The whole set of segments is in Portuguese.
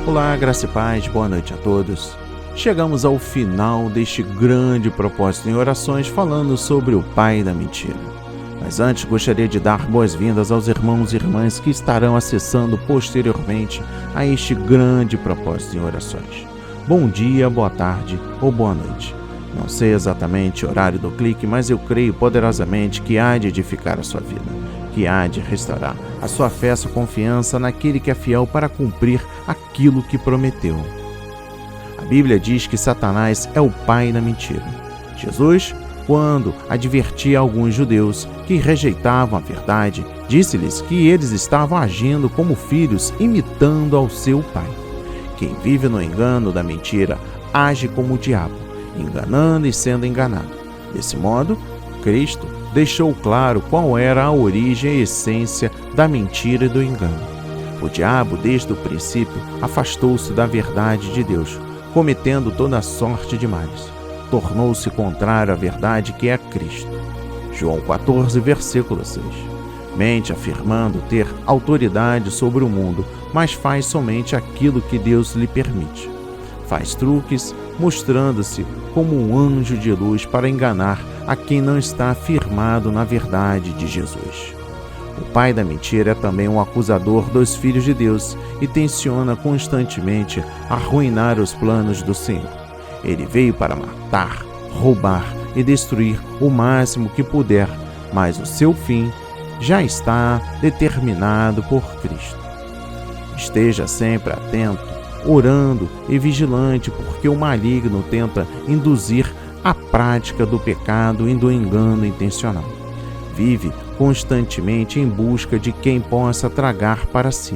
Olá, graça e paz, boa noite a todos. Chegamos ao final deste grande propósito em orações falando sobre o pai da mentira. Mas antes gostaria de dar boas-vindas aos irmãos e irmãs que estarão acessando posteriormente a este grande propósito em orações. Bom dia, boa tarde ou boa noite. Não sei exatamente o horário do clique, mas eu creio poderosamente que há de edificar a sua vida, que há de restaurar a sua fé, a sua confiança naquele que é fiel para cumprir aquilo que prometeu. A Bíblia diz que Satanás é o pai da mentira. Jesus, quando advertia alguns judeus que rejeitavam a verdade, disse-lhes que eles estavam agindo como filhos, imitando ao seu pai. Quem vive no engano da mentira age como o diabo, enganando e sendo enganado. Desse modo, Cristo deixou claro qual era a origem e essência da mentira e do engano. O diabo, desde o princípio, afastou-se da verdade de Deus, cometendo toda sorte de males. Tornou-se contrário à verdade que é Cristo. João 14, versículo 6. Mente afirmando ter autoridade sobre o mundo, mas faz somente aquilo que Deus lhe permite. Faz truques, mostrando-se como um anjo de luz para enganar a quem não está firmado na verdade de Jesus. O pai da mentira é também um acusador dos filhos de Deus e tenciona constantemente arruinar os planos do Senhor. Ele veio para matar, roubar e destruir o máximo que puder, mas o seu fim já está determinado por Cristo. Esteja sempre atento, orando e vigilante, porque o maligno tenta induzir a prática do pecado e do engano intencional. Vive constantemente em busca de quem possa tragar para si.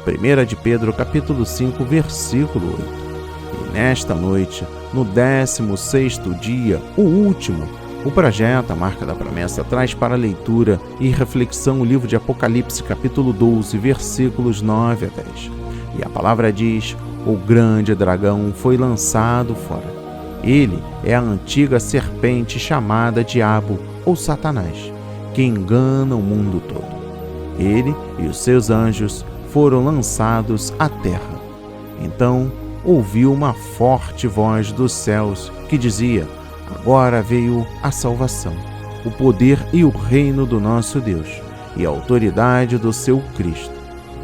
1 de Pedro, capítulo 5, versículo 8. E nesta noite, no 16º dia, o último, o projeto A Marca da Promessa traz para leitura e reflexão o livro de Apocalipse, capítulo 12, versículos 9 a 10. E a palavra diz: o grande dragão foi lançado fora. Ele é a antiga serpente chamada Diabo ou Satanás, que engana o mundo todo. Ele e os seus anjos foram lançados à terra. Então ouviu uma forte voz dos céus que dizia: agora veio a salvação, o poder e o reino do nosso Deus, e a autoridade do seu Cristo,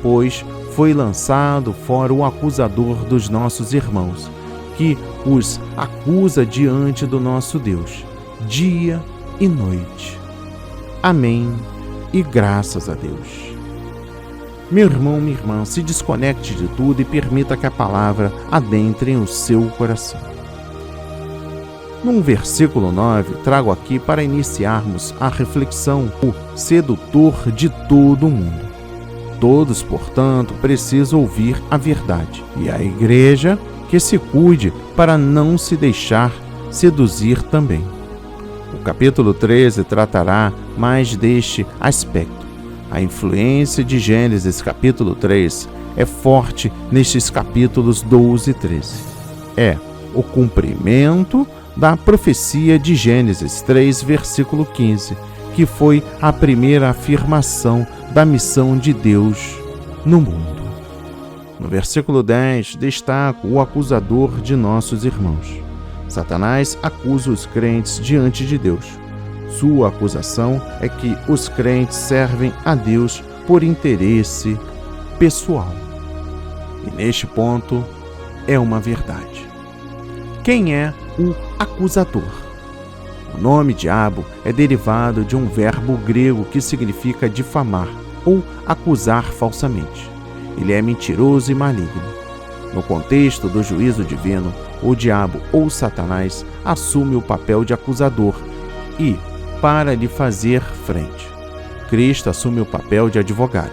pois foi lançado fora o acusador dos nossos irmãos, que os acusa diante do nosso Deus, dia e noite. Amém e graças a Deus. Meu irmão, minha irmã, se desconecte de tudo e permita que a palavra adentre em o seu coração. Num versículo 9, trago aqui para iniciarmos a reflexão o sedutor de todo o mundo. Todos, portanto, precisam ouvir a verdade, e a igreja que se cuide para não se deixar seduzir também. O capítulo 13 tratará mais deste aspecto. A influência de Gênesis capítulo 3 é forte nestes capítulos 12 e 13. É o cumprimento da profecia de Gênesis 3, versículo 15, que foi a primeira afirmação da missão de Deus no mundo. No versículo 10, destaco o acusador de nossos irmãos. Satanás acusa os crentes diante de Deus. Sua acusação é que os crentes servem a Deus por interesse pessoal. E neste ponto é uma verdade. Quem é o acusador? O nome diabo é derivado de um verbo grego que significa difamar ou acusar falsamente. Ele é mentiroso e maligno. No contexto do juízo divino, o diabo ou Satanás assume o papel de acusador e, para lhe fazer frente, Cristo assume o papel de advogado.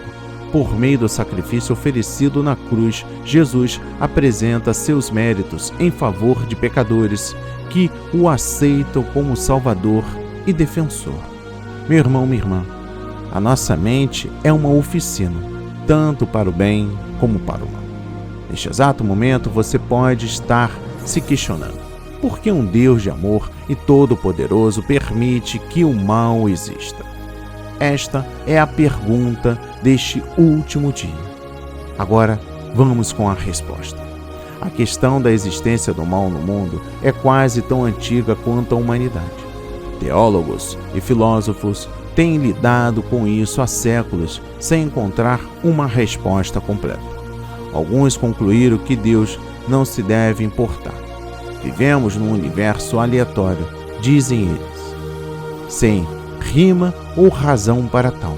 Por meio do sacrifício oferecido na cruz, Jesus apresenta seus méritos em favor de pecadores que o aceitam como Salvador e defensor. Meu irmão, minha irmã, a nossa mente é uma oficina, tanto para o bem como para o mal. Neste exato momento, você pode estar se questionando: por que um Deus de amor e todo-poderoso permite que o mal exista? Esta é a pergunta deste último dia. Agora, Vamos com a resposta. A questão da existência do mal no mundo é quase tão antiga quanto a humanidade. Teólogos e filósofos têm lidado com isso há séculos sem encontrar uma resposta completa. Alguns concluíram que Deus não se deve importar. Vivemos num universo aleatório, dizem eles, sem rima ou razão para tal.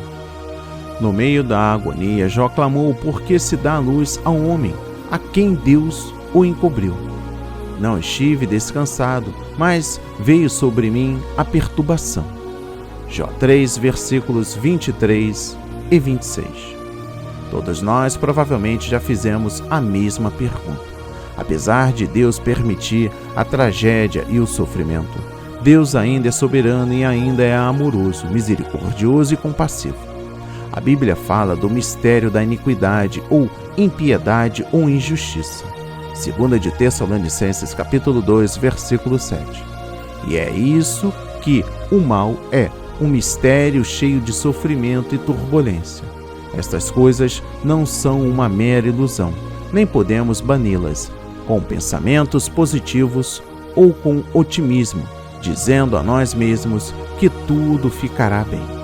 No meio da agonia, Jó clamou porque se dá luz ao homem, a quem Deus o encobriu. Não estive descansado, mas veio sobre mim a perturbação. Jó 3, versículos 23 e 26. Todos nós provavelmente já fizemos a mesma pergunta. Apesar de Deus permitir a tragédia e o sofrimento, Deus ainda é soberano e ainda é amoroso, misericordioso e compassivo. A Bíblia fala do mistério da iniquidade ou impiedade ou injustiça. 2 de Tessalonicenses, capítulo 2, versículo 7. E é isso que o mal é, um mistério cheio de sofrimento e turbulência. Estas coisas não são uma mera ilusão, nem podemos bani-las com pensamentos positivos ou com otimismo, dizendo a nós mesmos que tudo ficará bem.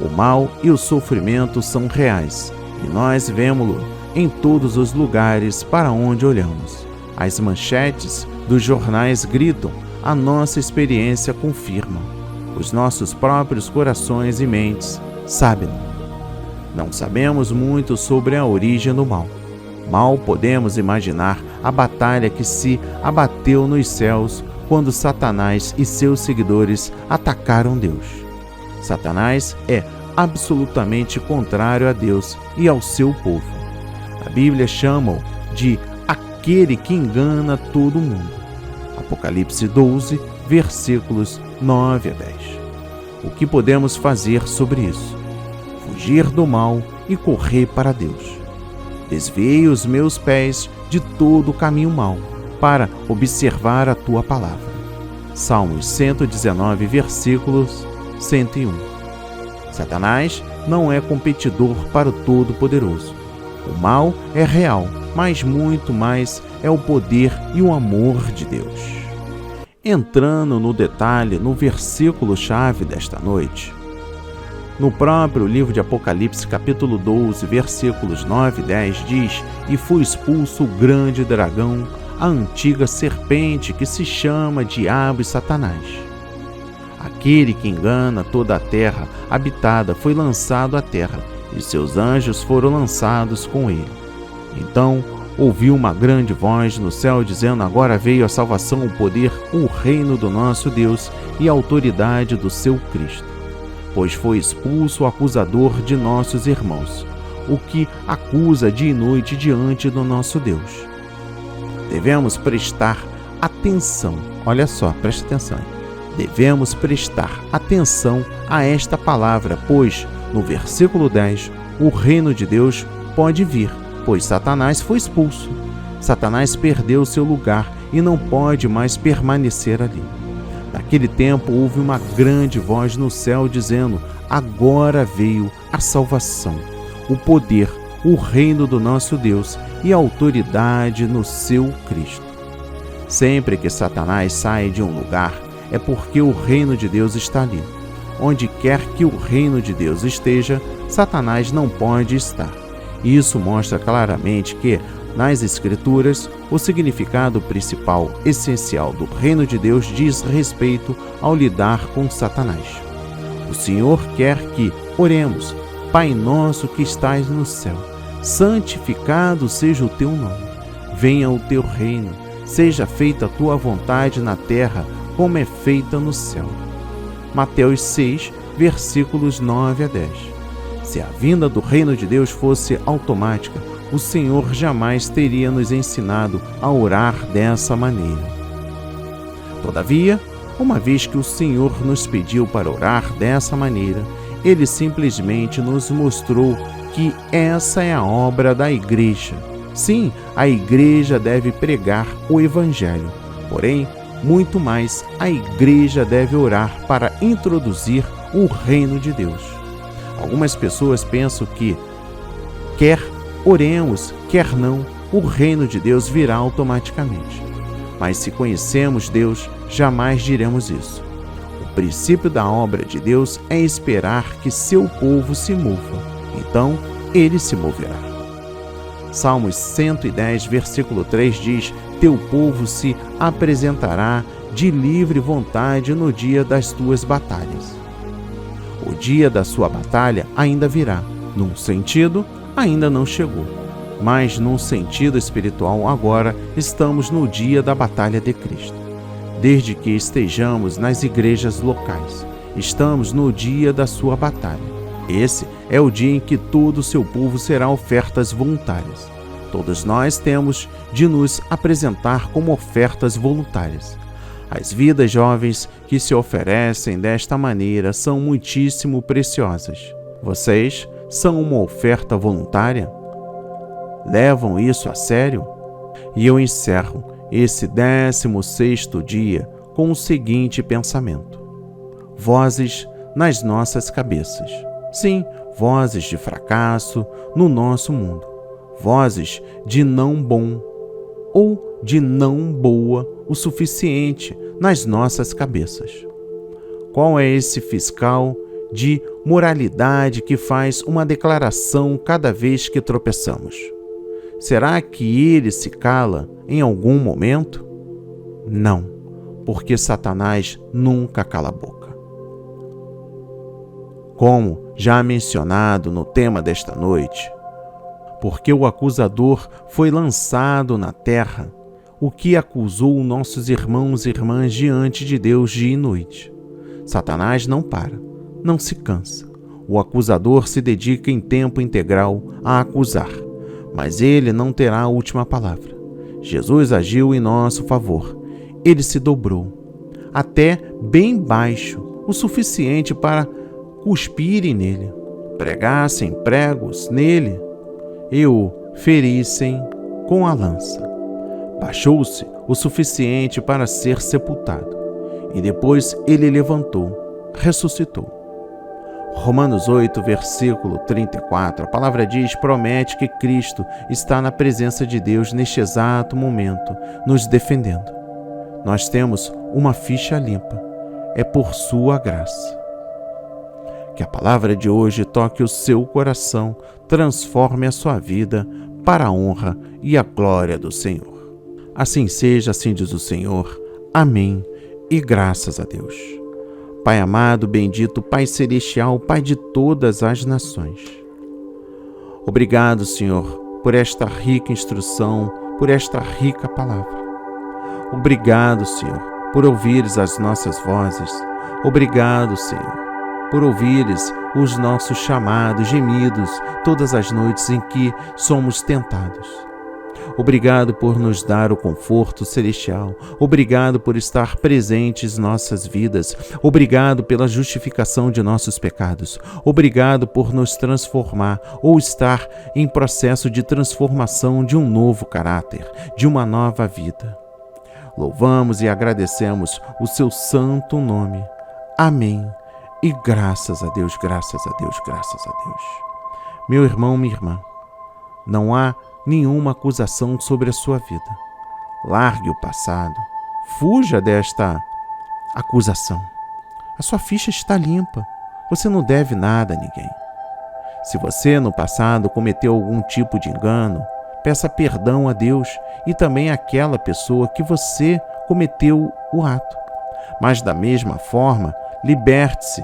O mal e o sofrimento são reais, e nós vemos-lo em todos os lugares para onde olhamos. As manchetes dos jornais gritam, a nossa experiência confirma. Os nossos próprios corações e mentes sabem. Não sabemos muito sobre a origem do mal. Mal podemos imaginar a batalha que se abateu nos céus quando Satanás e seus seguidores atacaram Deus. Satanás é absolutamente contrário a Deus e ao seu povo. A Bíblia chama-o de aquele que engana todo mundo. Apocalipse 12, versículos 9 a 10. O que podemos fazer sobre isso? Fugir do mal e correr para Deus. Desviei os meus pés de todo o caminho mau, para observar a tua palavra. Salmos 119, versículos 101. Satanás não é competidor para o Todo-Poderoso. O mal é real, mas muito mais é o poder e o amor de Deus. Entrando no detalhe no versículo-chave desta noite, no próprio livro de Apocalipse, capítulo 12, versículos 9 e 10, diz: E foi expulso o grande dragão, a antiga serpente que se chama Diabo e Satanás. Aquele que engana toda a terra habitada foi lançado à terra, e seus anjos foram lançados com ele. Então ouviu uma grande voz no céu dizendo: Agora veio a salvação, o poder, o reino do nosso Deus e a autoridade do seu Cristo. Pois foi expulso o acusador de nossos irmãos, o que acusa dia e noite diante do nosso Deus. Devemos prestar atenção, olha só, preste atenção. Devemos prestar atenção a esta palavra, pois, no versículo 10, o reino de Deus pode vir, pois Satanás foi expulso. Satanás perdeu seu lugar e não pode mais permanecer ali. Naquele tempo houve uma grande voz no céu dizendo: Agora veio a salvação, o poder, o reino do nosso Deus e a autoridade no seu Cristo. Sempre que Satanás sai de um lugar, é porque o reino de Deus está ali. Onde quer que o reino de Deus esteja, Satanás não pode estar. Isso mostra claramente que, nas Escrituras, o significado principal, essencial do reino de Deus diz respeito ao lidar com Satanás. O Senhor quer que oremos: Pai nosso que estais no céu, santificado seja o teu nome. Venha o teu reino, seja feita a tua vontade na terra, como é feita no céu. Mateus 6, versículos 9 a 10. Se a vinda do reino de Deus fosse automática, o Senhor jamais teria nos ensinado a orar dessa maneira. Todavia, uma vez que o Senhor nos pediu para orar dessa maneira, Ele simplesmente nos mostrou que essa é a obra da igreja. Sim, a igreja deve pregar o Evangelho. Porém, muito mais, a igreja deve orar para introduzir o reino de Deus. Algumas pessoas pensam que quer oremos, quer não, o reino de Deus virá automaticamente. Mas se conhecemos Deus, jamais diremos isso. O princípio da obra de Deus é esperar que seu povo se mova. Então, ele se moverá. Salmos 110, versículo 3 diz: Teu povo se apresentará de livre vontade no dia das tuas batalhas. O dia da sua batalha ainda virá. Num sentido, ainda não chegou. Mas num sentido espiritual, agora estamos no dia da batalha de Cristo. Desde que estejamos nas igrejas locais, estamos no dia da sua batalha. Esse é o dia em que todo o seu povo será ofertas voluntárias. Todos nós temos de nos apresentar como ofertas voluntárias. As vidas jovens que se oferecem desta maneira são muitíssimo preciosas. Vocês são uma oferta voluntária? Levam isso a sério? E eu encerro esse 16º dia com o seguinte pensamento: vozes nas nossas cabeças. Sim, vozes de fracasso no nosso mundo. Vozes de não bom ou de não boa o suficiente nas nossas cabeças. Qual é esse fiscal de moralidade que faz uma declaração cada vez que tropeçamos? Será que ele se cala em algum momento? Não, porque Satanás nunca cala a boca. Como já mencionado no tema desta noite, porque o acusador foi lançado na terra, o que acusou nossos irmãos e irmãs diante de Deus dia e noite. Satanás não para, não se cansa. O acusador se dedica em tempo integral a acusar, mas ele não terá a última palavra. Jesus agiu em nosso favor. Ele se dobrou, até bem baixo, o suficiente para cuspirem nele, pregassem pregos nele e o ferissem com a lança. Baixou-se o suficiente para ser sepultado, e depois ele levantou, ressuscitou. Romanos 8, versículo 34, a palavra diz, promete que Cristo está na presença de Deus neste exato momento, nos defendendo. Nós temos uma ficha limpa, é por sua graça. Que a palavra de hoje toque o seu coração, transforme a sua vida para a honra e a glória do Senhor. Assim seja, assim diz o Senhor. Amém e graças a Deus. Pai amado, bendito, Pai celestial, Pai de todas as nações. Obrigado, Senhor, por esta rica instrução, por esta rica palavra. Obrigado, Senhor, por ouvires as nossas vozes. Obrigado, Senhor, por ouvires os nossos chamados, gemidos, todas as noites em que somos tentados. Obrigado por nos dar o conforto celestial. Obrigado por estar presentes em nossas vidas. Obrigado pela justificação de nossos pecados. Obrigado por nos transformar ou estar em processo de transformação de um novo caráter, de uma nova vida. Louvamos e agradecemos o seu santo nome. Amém. E graças a Deus, graças a Deus, graças a Deus. Meu irmão, minha irmã, não há nenhuma acusação sobre a sua vida. Largue o passado. Fuja desta acusação. A sua ficha está limpa. Você não deve nada a ninguém. Se você no passado cometeu algum tipo de engano, peça perdão a Deus e também àquela pessoa que você cometeu o ato. Mas da mesma forma, liberte-se,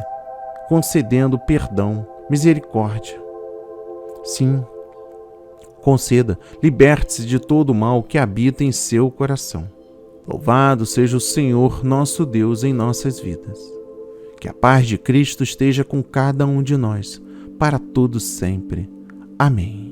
concedendo perdão, misericórdia. Sim, conceda, liberte-se de todo o mal que habita em seu coração. Louvado seja o Senhor nosso Deus em nossas vidas. Que a paz de Cristo esteja com cada um de nós, para todos sempre. Amém.